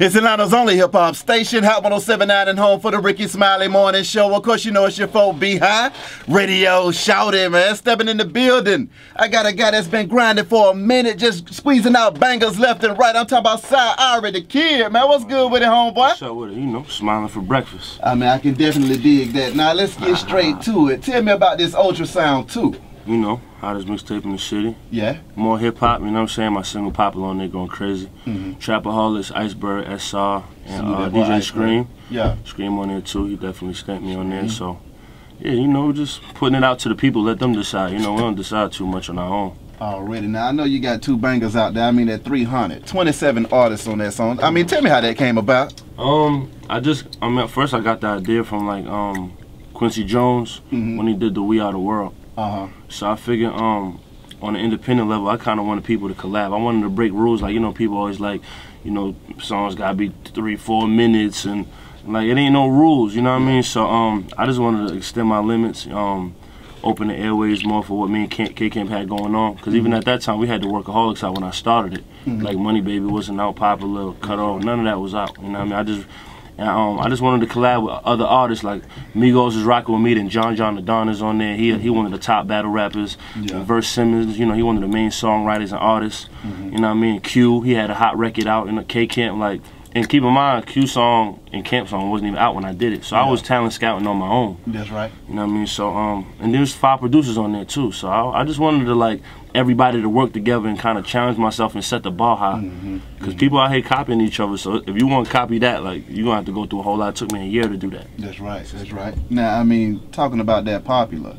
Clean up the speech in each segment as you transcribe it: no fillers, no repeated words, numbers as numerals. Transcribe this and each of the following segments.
It's Atlanta's only hip-hop station, Hot 107.9 and home for the Rickey Smiley Morning Show. Of course, you know it's your folk, B-High. Radio shouting, man, stepping in the building. I got a guy that's been grinding for a minute, just squeezing out bangers left and right. I'm talking about Cy Ari the Kid, man. What's good with it, homeboy? What's up with it? You know, smiling for breakfast. I mean, I can definitely dig that. Now, let's get straight to it. Tell me about this Ultrasound 2. You know, hottest mixtape in the city. Yeah. More hip-hop, you know what I'm saying? My single popular on there going crazy. Trapaholics, Iceberg, SR, and DJ Scream. Yeah. Scream on there too. He definitely stamped me on there. So, yeah, you know, just putting it out to the people, let them decide. You know, we don't decide too much on our own. Already. Now, I know you got 2 bangers out there. I mean, at 300. 27 artists on that song. I mean, tell me how that came about. At first I got the idea from, like, Quincy Jones when he did the We Are the World. So I figured on an independent level, I kind of wanted people to collab. I wanted to break rules. Like, you know, people always like, you know, songs gotta be 3-4 minutes and like it ain't no rules, you know what I mean? So I just wanted to extend my limits, open the airways more for what me and K-Camp had going on. Because even at that time, we had the Workaholics out when I started it. Like Money Baby wasn't out, Popular, Cut Off, none of that was out. You know what I mean? I just wanted to collab with other artists. Like Migos is rocking with me, and John the Don is on there. He one of the top battle rappers. And Verse Simmons, you know, he one of the main songwriters and artists. You know what I mean? Q, he had a hot record out in the K-Camp. Like, and keep in mind, Q song and Camp song wasn't even out when I did it. So I was talent scouting on my own. That's right. You know what I mean? So and there's 5 producers on there too. So I just wanted to like everybody to work together and kind of challenge myself and set the bar high. Because people out here copying each other. So if you want to copy that, like you're gonna have to go through a whole lot. It took me a year to do that. That's right. That's right. Now, I mean, talking about that Popular,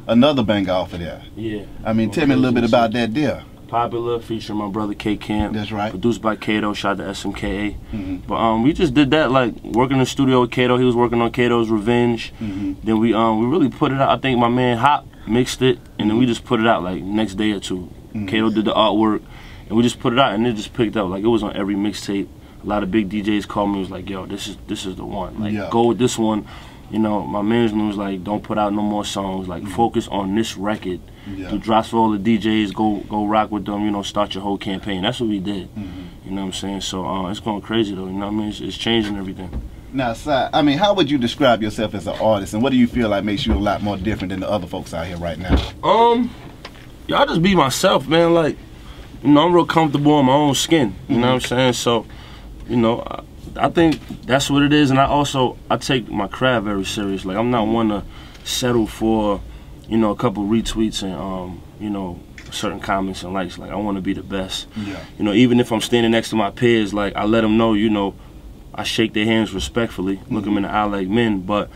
another banger off of there. Yeah. I mean, tell me a little bit about that deal. Popular, featuring my brother K-Camp. That's right. Produced by Kato, shot to SMKA. But we just did that, like working in the studio with Kato. He was working on Kato's Revenge. Then we really put it out. I think my man Hop mixed it, and then we just put it out like next day or 2. Kato did the artwork, and we just put it out, and it just picked up. Like it was on every mixtape. A lot of big DJs called me, was like, "Yo, this is the one. Like go with this one." You know, my management was like, "Don't put out no more songs. Like focus on this record." Do drops for all the DJs, go rock with them, you know, start your whole campaign. That's what we did. You know what I'm saying? So it's going crazy though, you know what I mean? It's changing everything. Now, Cy, I mean, how would you describe yourself as an artist, and what do you feel like makes you a lot more different than the other folks out here right now? Y'all just be myself, man. Like, you know, I'm real comfortable in my own skin, you know what I'm saying? So, you know, I think that's what it is, and I take my craft very serious. Like, I'm not one to settle for, you know, a couple retweets and you know, certain comments and likes. Like I want to be the best. You know, even if I'm standing next to my peers, like I let them know, you know, I shake their hands respectfully, look them in the eye like men, but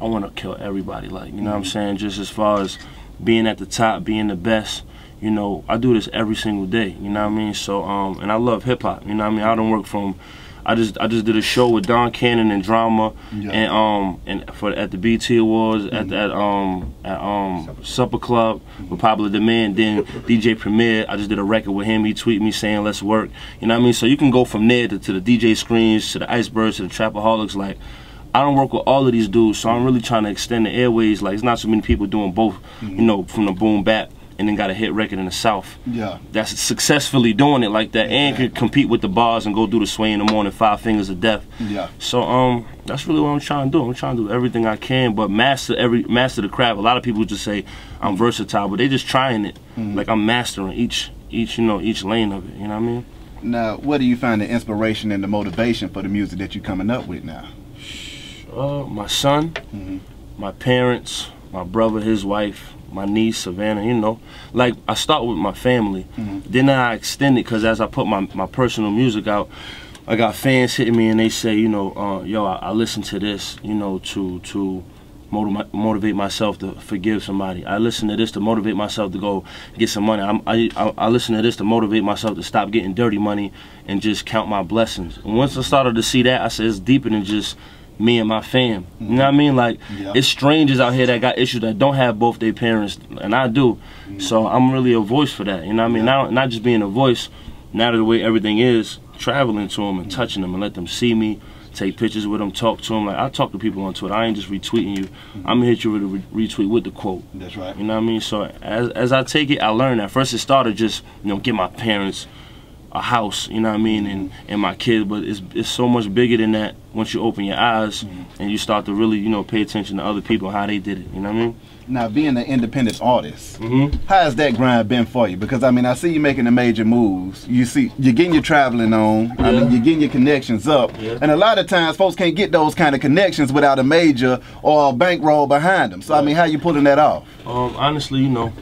I want to kill everybody. Like, you know what I'm saying? Just as far as being at the top, being the best. You know, I do this every single day. You know what I mean? So and I love hip hop. You know what I mean? I don't work from. I just did a show with Don Cannon and Drama, and at the BT Awards at Supper Club with Popular Demand. Then DJ Premier, I just did a record with him. He tweeted me saying let's work. You know what I mean? So you can go from there to the DJ Screens, to the Icebergs, to the Trapaholics. Like I don't work with all of these dudes, so I'm really trying to extend the airways. Like it's not so many people doing both. You know, from the boom bap. And then got a hit record in the South. That's successfully doing it like that, and could compete with the bars and go do the Sway in the Morning, 5 Fingers of Death. So that's really what I'm trying to do. I'm trying to do everything I can, but master the craft. A lot of people just say I'm versatile, but they just trying it. Like I'm mastering each lane of it. You know what I mean? Now, what do you find the inspiration and the motivation for the music that you're coming up with now? My son, my parents, my brother, his wife, my niece Savannah. You know, like I start with my family, then I extend it, because as I put my personal music out, I got fans hitting me and they say, you know, yo, I listen to this, you know, to motivate myself to forgive somebody. I listen to this to motivate myself to go get some money. I listen to this to motivate myself to stop getting dirty money and just count my blessings. And once I started to see that, I said it's deeper than just me and my fam. You know what I mean? Like, it's strangers out here that got issues that don't have both their parents, and I do. So I'm really a voice for that. You know what I mean? Not just being a voice, now the way everything is, traveling to them and touching them and let them see me, take pictures with them, talk to them. Like, I talk to people on Twitter. I ain't just retweeting you. I'm gonna hit you with a retweet with the quote. That's right. You know what I mean? So as I take it, I learn that. First it started just, you know, get my parents a house, you know what I mean, and my kids, but it's so much bigger than that once you open your eyes and you start to really, you know, pay attention to other people, how they did it, you know what I mean? Now, being an independent artist, how has that grind been for you? Because, I mean, I see you making the major moves. You're getting your traveling on. I mean, you're getting your connections up. And a lot of times, folks can't get those kind of connections without a major or a bankroll behind them. So, I mean, how you pulling that off? Honestly, you know,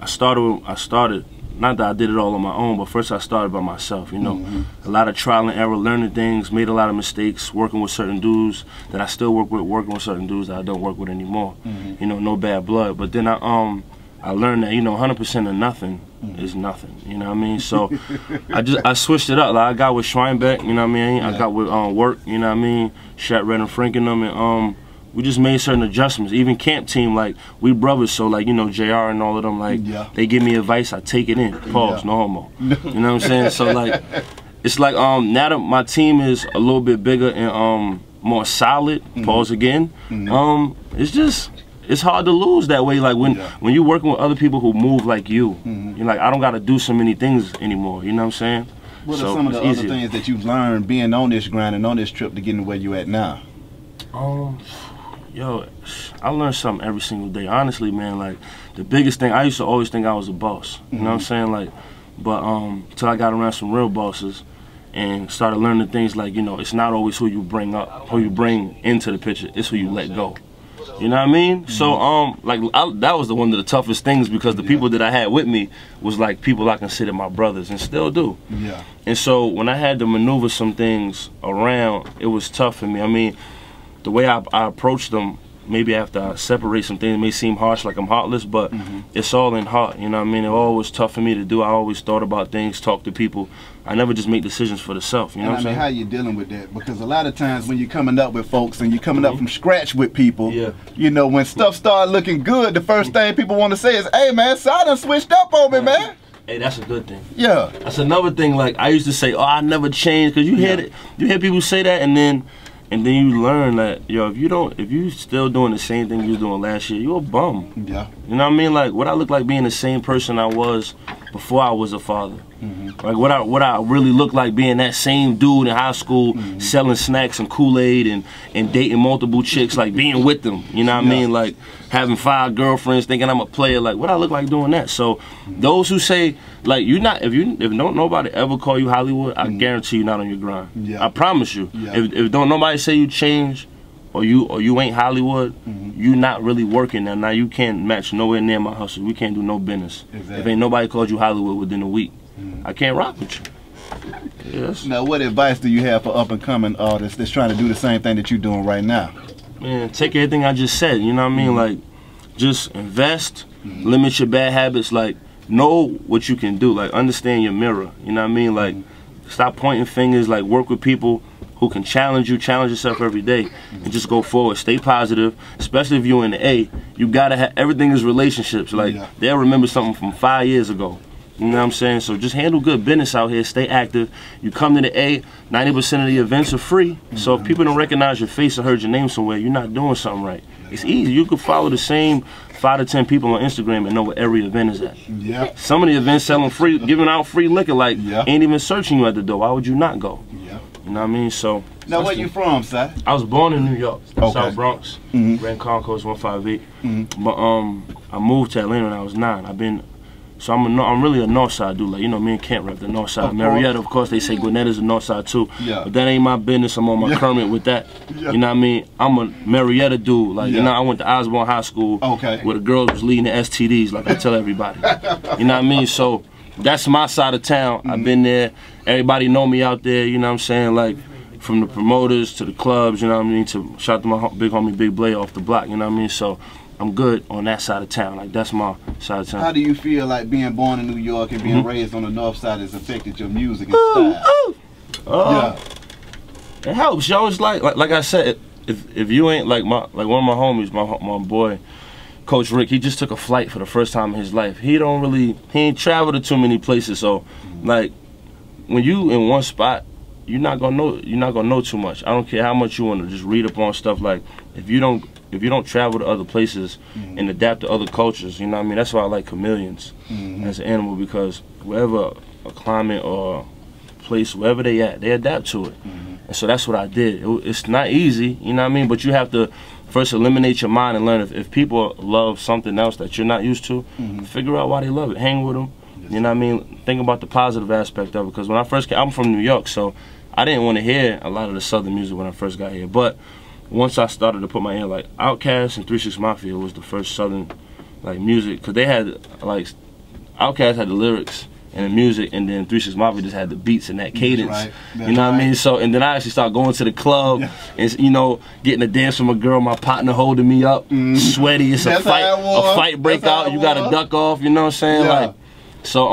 I started, not that I did it all on my own, but first I started by myself, you know. A lot of trial and error, learning things, made a lot of mistakes, working with certain dudes that I still work with, working with certain dudes that I don't work with anymore. You know, no bad blood. But then I learned that, you know, 100% of nothing is nothing, you know what I mean? So I switched it up. Like, I got with Schweinbeck, you know what I mean? I got with Work, you know what I mean? Shat Red and Frank and them, and we just made certain adjustments. Even camp team, like, we brothers, so, like, you know, JR and all of them, like, they give me advice, I take it in. Pause, no homo. You know what I'm saying? So, like, it's like, now that my team is a little bit bigger and more solid, pause again, it's just, it's hard to lose that way. Like, when you're working with other people who move like you, you're like, I don't got to do so many things anymore, you know what I'm saying? What are some of the other things that you've learned being on this grind and on this trip to getting where you at now? Yo, I learn something every single day. Honestly, man, like, the biggest thing, I used to always think I was a boss. You know what I'm saying? Like, but till I got around some real bosses and started learning things like, you know, it's not always who you bring up, who you bring into the picture, it's who you let go. You know what I mean? So, like, that was one of the toughest things, because the people that I had with me was, like, people I considered my brothers and still do. And so when I had to maneuver some things around, it was tough for me. I mean, the way I approach them, maybe after I separate some things, it may seem harsh, like I'm heartless, but it's all in heart, you know what I mean? It always tough for me to do. I always thought about things, talk to people. I never just make decisions for the self, you know what I'm saying? How you dealing with that? Because a lot of times when you're coming up with folks and you're coming up from scratch with people, you know, when stuff start looking good, the first thing people want to say is, hey man, so I done switched up on me, man. Hey, that's a good thing. Yeah. That's another thing. Like, I used to say, oh, I never changed, because you hear people say that, and then you learn that, yo, if you still doing the same thing you was doing last year, you're a bum. Yeah. You know what I mean? Like, what I look like being the same person I was before I was a father. Like, what I really look like being that same dude in high school, selling snacks and Kool-Aid and dating multiple chicks, like being with them. You know what I mean? Like, having 5 girlfriends, thinking I'm a player. Like, what I look like doing that? So those who say, like, if don't nobody ever call you Hollywood, I guarantee you're not on your grind. I promise you. If don't nobody say you change or you ain't Hollywood, you not really working now. Now you can't match nowhere near my hustle. We can't do no business. If ain't nobody called you Hollywood within a week, I can't rock with you. Yes. Now, what advice do you have for up and coming artists that's trying to do the same thing that you're doing right now? Man, take everything I just said, you know what I mean? Like, just invest, limit your bad habits, like, know what you can do, like, understand your mirror, you know what I mean? Like, stop pointing fingers, like, work with people who can challenge you, challenge yourself every day, and just go forward, stay positive, especially if you're in the A. You gotta have, everything is relationships, like, they'll remember something from 5 years ago. You know what I'm saying? So just handle good business out here, stay active. You come to the A, 90% of the events are free. So if people don't recognize your face or heard your name somewhere, you're not doing something right. It's easy. You can follow the same 5 to 10 people on Instagram and know where every event is at. Some of the events selling free, giving out free liquor, like, ain't even searching you at the door. Why would you not go? You know what I mean? So. Now, where you from, Si? I was born in New York, South Bronx, Grand Concourse 158. But I moved to Atlanta when I was 9. So I'm really a North Side dude. Like, you know, me and Kent rep the North Side. Marietta, of course, they say Gwinnetta's the North Side too. But that ain't my business. I'm on my Kermit with that. You know what I mean? I'm a Marietta dude. Like, you know, I went to Osborne High School where the girls was leading the STDs, like I tell everybody. You know what I mean? So that's my side of town. I've been there. Everybody know me out there, you know what I'm saying? Like, from the promoters to the clubs, you know what I mean? To shout to my big homie Big Blay off the block, you know what I mean? So I'm good on that side of town. Like, that's my side of town. How do you feel like being born in New York and being raised on the North Side has affected your music and style? It helps, yo. It's like I said, if you ain't like one of my homies, my boy, Coach Rick, he just took a flight for the first time in his life. He ain't traveled to too many places. So, like, when you in one spot, you're not gonna know too much. I don't care how much you want to just read up on stuff. Like, if you don't travel to other places and adapt to other cultures, you know what I mean? That's why I like chameleons as an animal, because wherever a climate or place, wherever they at, they adapt to it. And so that's what I did. It's not easy, you know what I mean? But you have to first eliminate your mind and learn if people love something else that you're not used to, figure out why they love it. Hang with them, you know what I mean? Think about the positive aspect of it. Because when I first came, I'm from New York, so I didn't want to hear a lot of the Southern music when I first got here. But once I started to put my ear, like Outkast and 3 6 Mafia was the first Southern like music, because they had like Outkast had the lyrics and the music, and then 3 6 Mafia just had the beats and that cadence. That's you know what I mean? So, and then I actually started going to the club and, you know, getting to dance with my girl, my partner holding me up, sweaty. It's a fight break out. You gotta duck off. You know what I'm saying? Like, so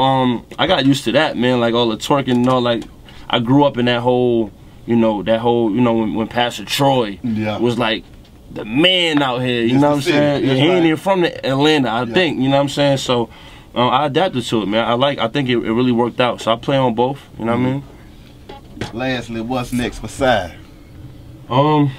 I got used to that, man. Like all the twerking and all. Like I grew up in that whole, you know, when Pastor Troy was like the man out here. You know what I'm saying? He ain't even from Atlanta, I think. You know what I'm saying? So. I adapted to it, man. I think it really worked out. So I play on both, you know what I mean? Lastly, what's next for Cy? I'm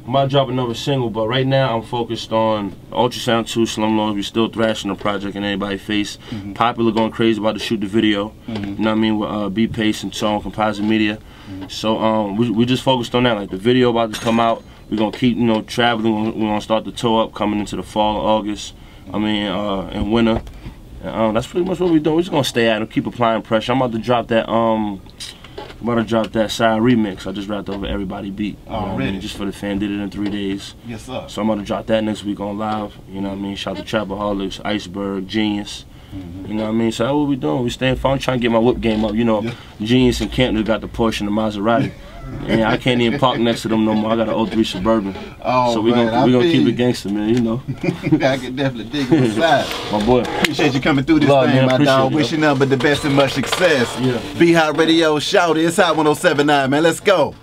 about to drop another single, but right now I'm focused on Ultrasound 2, Slumlords. We still thrashing the project in everybody's face. Popular going crazy about to shoot the video. You know what I mean? With Beat Pace and Tone, Composite Media. So we just focused on that. Like the video about to come out. We're gonna keep, you know, traveling. We're gonna start the tour up coming into the fall of August. I mean, and winter. That's pretty much what we're doing. We're just gonna stay at it, keep applying pressure. I'm about to drop that Side remix. I just rapped over Everybody Beat. Already? Just for the fan, did it in 3 days. Yes, sir. So I'm about to drop that next week on live. You know what I mean? Shout out to Trapaholics, Iceberg, Genius. You know what I mean? So that's what we doing. We staying fun. I'm trying to get my whip game up. You know, Genius and Camden got the Porsche and the Maserati. And I can't even park next to them no more. I got an 03 Suburban. Oh, so we gonna keep it gangster, man, you know. I can definitely dig it inside. My boy. Appreciate you coming through this thing, man, my dog. Wish you nothing but the best and much success. Yeah. B Hot Radio, shout it. It's Hot 1079, man. Let's go.